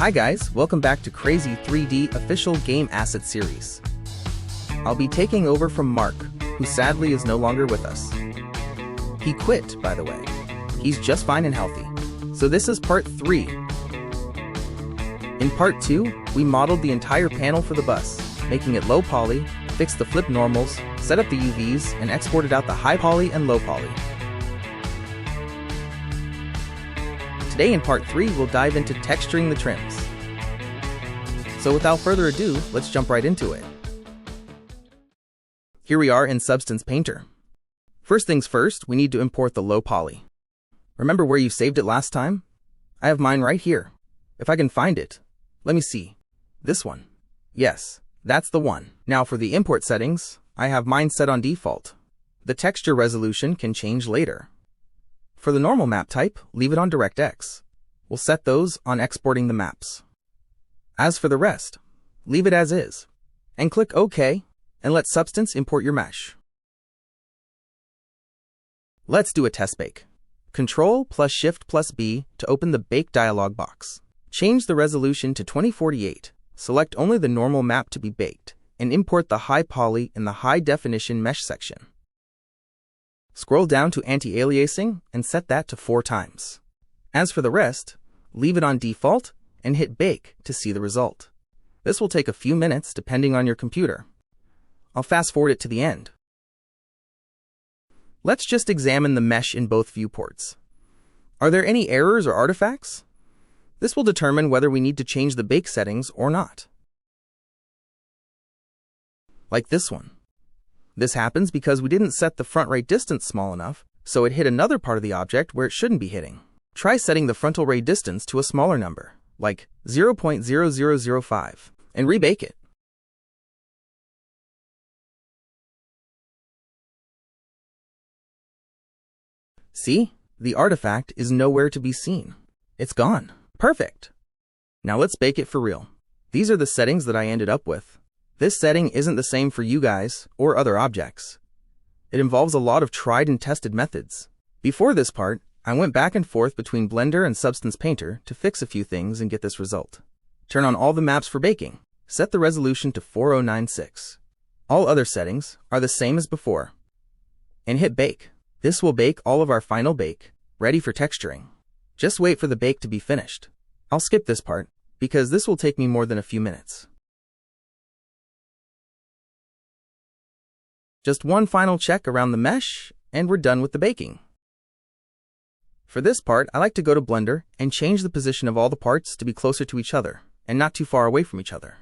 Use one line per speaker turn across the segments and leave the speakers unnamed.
Hi guys, welcome back to Crazzie 3D official game asset series. I'll be taking over from Mark, who sadly is no longer with us. He quit, by the way. He's just fine and healthy. So this is part 3. In part 2, we modeled the entire panel for the bus, making it low poly, fixed the flip normals, set up the UVs, and exported out the high poly and low poly. Today in part 3, we'll dive into texturing the trims. So without further ado, let's jump right into it. Here we are in Substance Painter. First things first, we need to import the low poly. Remember where you saved it last time? I have mine right here. If I can find it. Let me see. This one. Yes, that's the one. Now for the import settings, I have mine set on default. The texture resolution can change later. For the normal map type, leave it on DirectX. We'll set those on exporting the maps. As for the rest, leave it as is. And click OK, and let Substance import your mesh. Let's do a test bake. Control plus Shift plus B to open the Bake dialog box. Change the resolution to 2048. Select only the normal map to be baked, and import the high poly in the high definition mesh section. Scroll down to anti-aliasing and set that to 4 times. As for the rest, leave it on default and hit Bake to see the result. This will take a few minutes depending on your computer. I'll fast forward it to the end. Let's just examine the mesh in both viewports. Are there any errors or artifacts? This will determine whether we need to change the bake settings or not. Like this one. This happens because we didn't set the front ray distance small enough, so it hit another part of the object where it shouldn't be hitting. Try setting the frontal ray distance to a smaller number, like 0.0005, and rebake it. See? The artifact is nowhere to be seen. It's gone. Perfect! Now let's bake it for real. These are the settings that I ended up with. This setting isn't the same for you guys or other objects. It involves a lot of tried and tested methods. Before this part, I went back and forth between Blender and Substance Painter to fix a few things and get this result. Turn on all the maps for baking. Set the resolution to 4096. All other settings are the same as before. And hit Bake. This will bake all of our final bake, ready for texturing. Just wait for the bake to be finished. I'll skip this part, because this will take me more than a few minutes. Just one final check around the mesh, and we're done with the baking. For this part, I like to go to Blender and change the position of all the parts to be closer to each other, and not too far away from each other.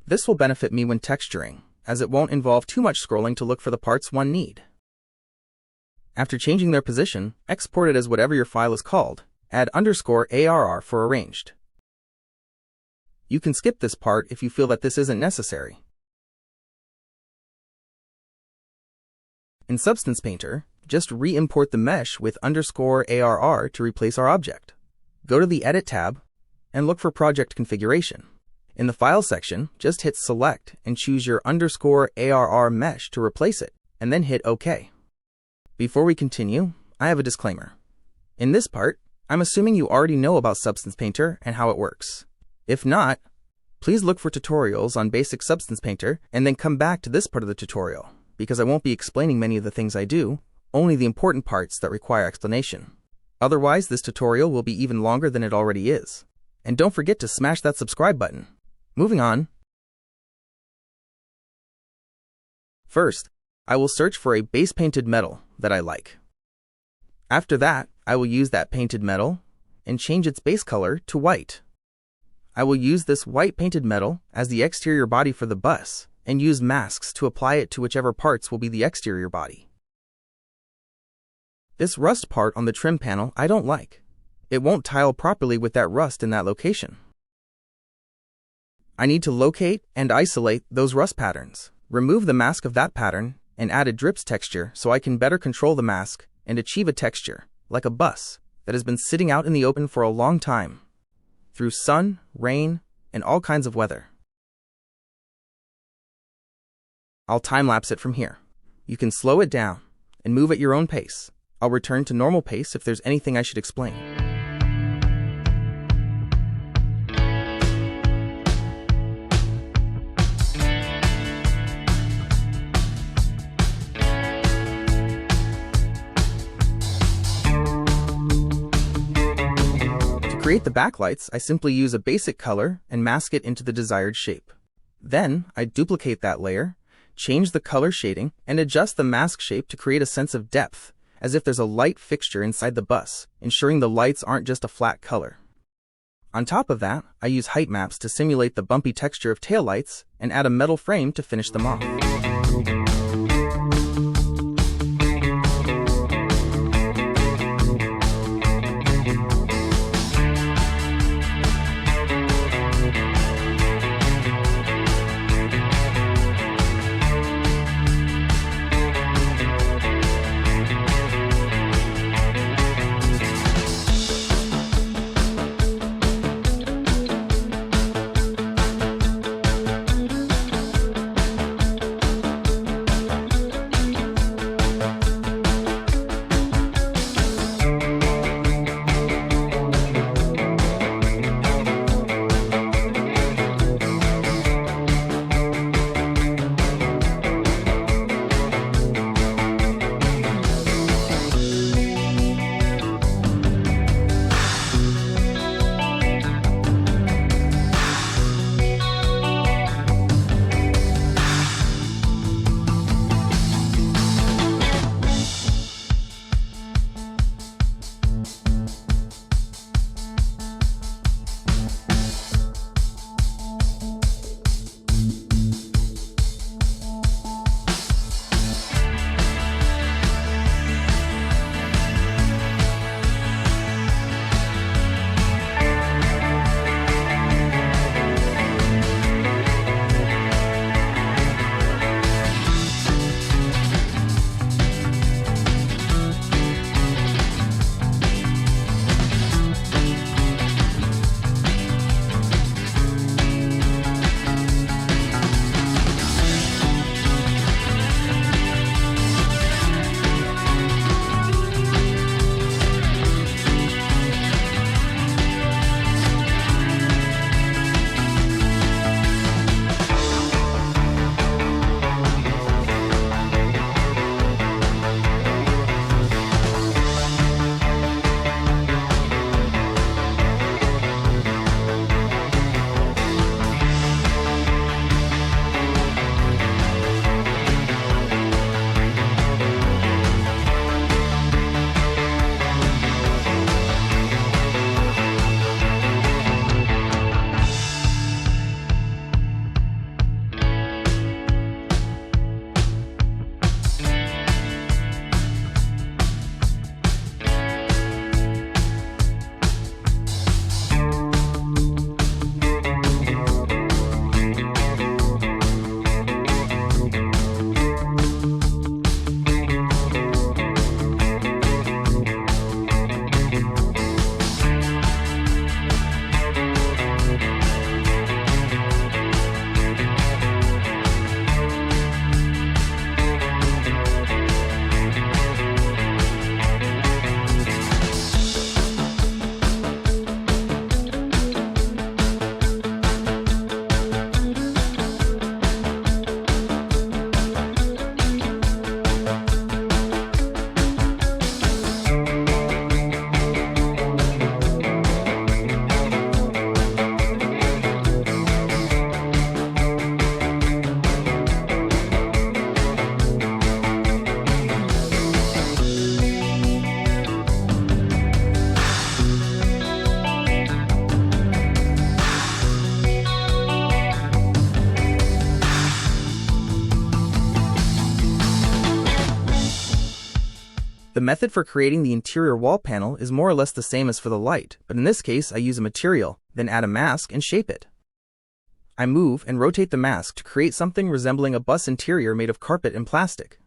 This will benefit me when texturing, as it won't involve too much scrolling to look for the parts one need. After changing their position, export it as whatever your file is called. Add _ARR for arranged. You can skip this part if you feel that this isn't necessary. In Substance Painter, just re-import the mesh with _ARR to replace our object. Go to the Edit tab and look for Project Configuration. In the File section, just hit Select and choose your _ARR mesh to replace it, and then hit OK. Before we continue, I have a disclaimer. In this part, I'm assuming you already know about Substance Painter and how it works. If not, please look for tutorials on basic Substance Painter and then come back to this part of the tutorial, because I won't be explaining many of the things I do, only the important parts that require explanation. Otherwise, this tutorial will be even longer than it already is. And don't forget to smash that subscribe button. Moving on. First, I will search for a base painted metal that I like. After that, I will use that painted metal and change its base color to white. I will use this white painted metal as the exterior body for the bus and use masks to apply it to whichever parts will be the exterior body. This rust part on the trim panel I don't like. It won't tile properly with that rust in that location. I need to locate and isolate those rust patterns, remove the mask of that pattern, and add a drips texture so I can better control the mask and achieve a texture, like a bus, that has been sitting out in the open for a long time, through sun, rain, and all kinds of weather. I'll time-lapse it from here. You can slow it down and move at your own pace. I'll return to normal pace if there's anything I should explain. create the backlights, I simply use a basic color and mask it into the desired shape. Then, I duplicate that layer, change the color shading, and adjust the mask shape to create a sense of depth, as if there's a light fixture inside the bus, ensuring the lights aren't just a flat color. On top of that, I use height maps to simulate the bumpy texture of taillights and add a metal frame to finish them off.
The method for creating the interior wall panel is more or less the same as for the light, but in this case I use a material, then add a mask and shape it. I move and rotate the mask to create something resembling a bus interior made of carpet and plastic.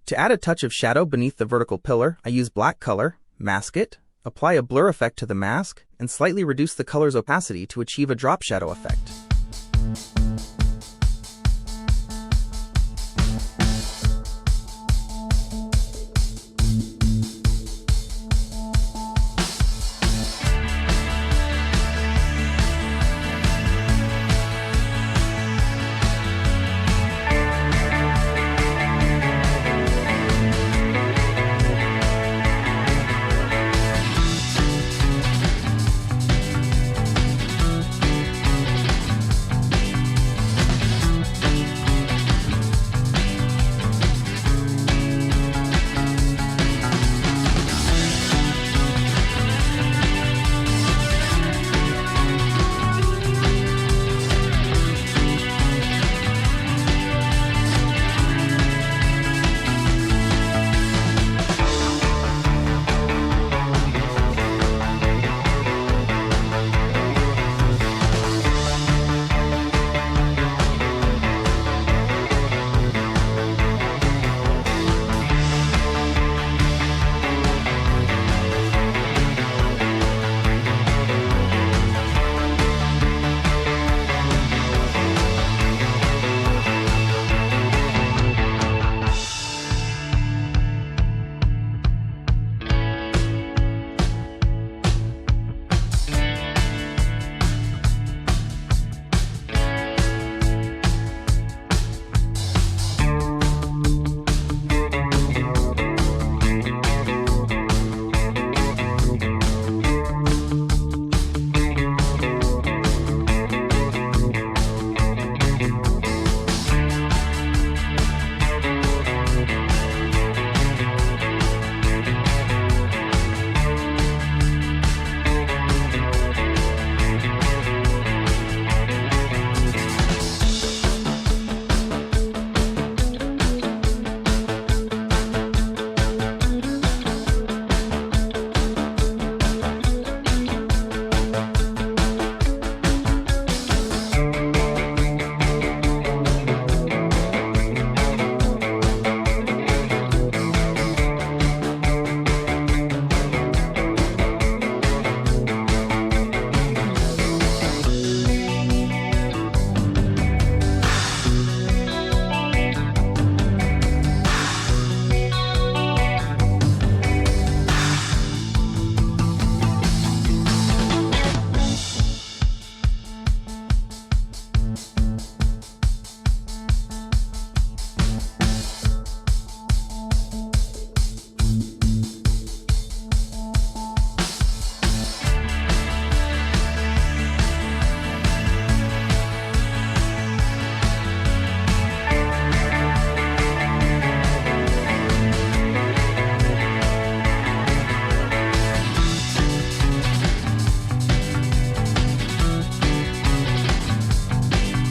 To add a touch of shadow beneath the vertical pillar, I use black color, mask it, apply a blur effect to the mask, and slightly reduce the color's opacity to achieve a drop shadow effect.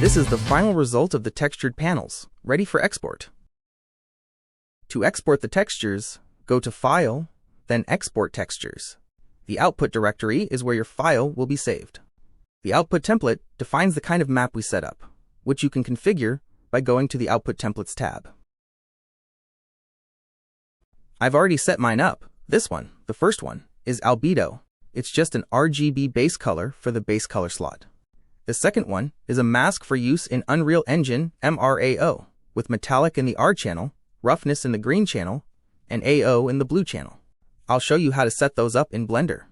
This is the final result of the textured panels, ready for export. To export the textures, go to File, then Export Textures. The output directory is where your file will be saved. The output template defines the kind of map we set up, which you can configure by going to the Output Templates tab. I've already set mine up. This one, the first one, is albedo. It's just an RGB base color for the base color slot. The second one is a mask for use in Unreal Engine MRAO, with metallic in the R channel, roughness in the green channel, and AO in the blue channel. I'll show you how to set those up in Blender.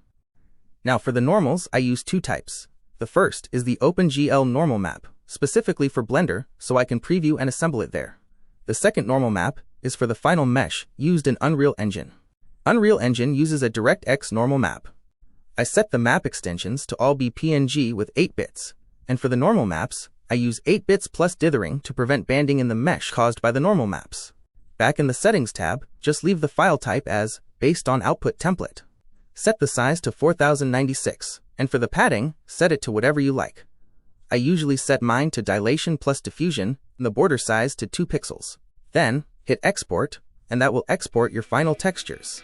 Now for the normals, I use two types. The first is the OpenGL normal map, specifically for Blender, so I can preview and assemble it there. The second normal map is for the final mesh used in Unreal Engine. Unreal Engine uses a DirectX normal map. I set the map extensions to all be PNG with 8 bits, and for the normal maps, I use 8 bits plus dithering to prevent banding in the mesh caused by the normal maps. Back in the Settings tab, just leave the file type as Based on Output Template. Set the size to 4096, and for the padding, set it to whatever you like. I usually set mine to dilation plus diffusion and the border size to 2 pixels. Then, hit Export, and that will export your final textures.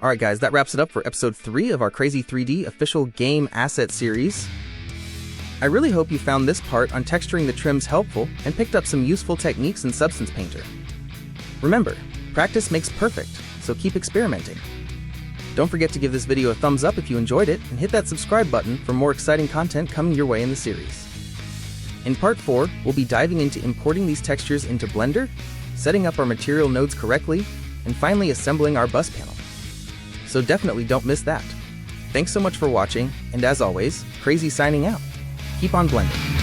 Alright guys, that wraps it up for episode 3 of our Crazzie 3D official game asset series. I really hope you found this part on texturing the trims helpful and picked up some useful techniques in Substance Painter. Remember, practice makes perfect, so keep experimenting. Don't forget to give this video a thumbs up if you enjoyed it, and hit that subscribe button for more exciting content coming your way in the series. In part 4, we'll be diving into importing these textures into Blender, setting up our material nodes correctly, and finally assembling our bus panel. So definitely don't miss that. Thanks so much for watching, and as always, Crazzie signing out. Keep on blending.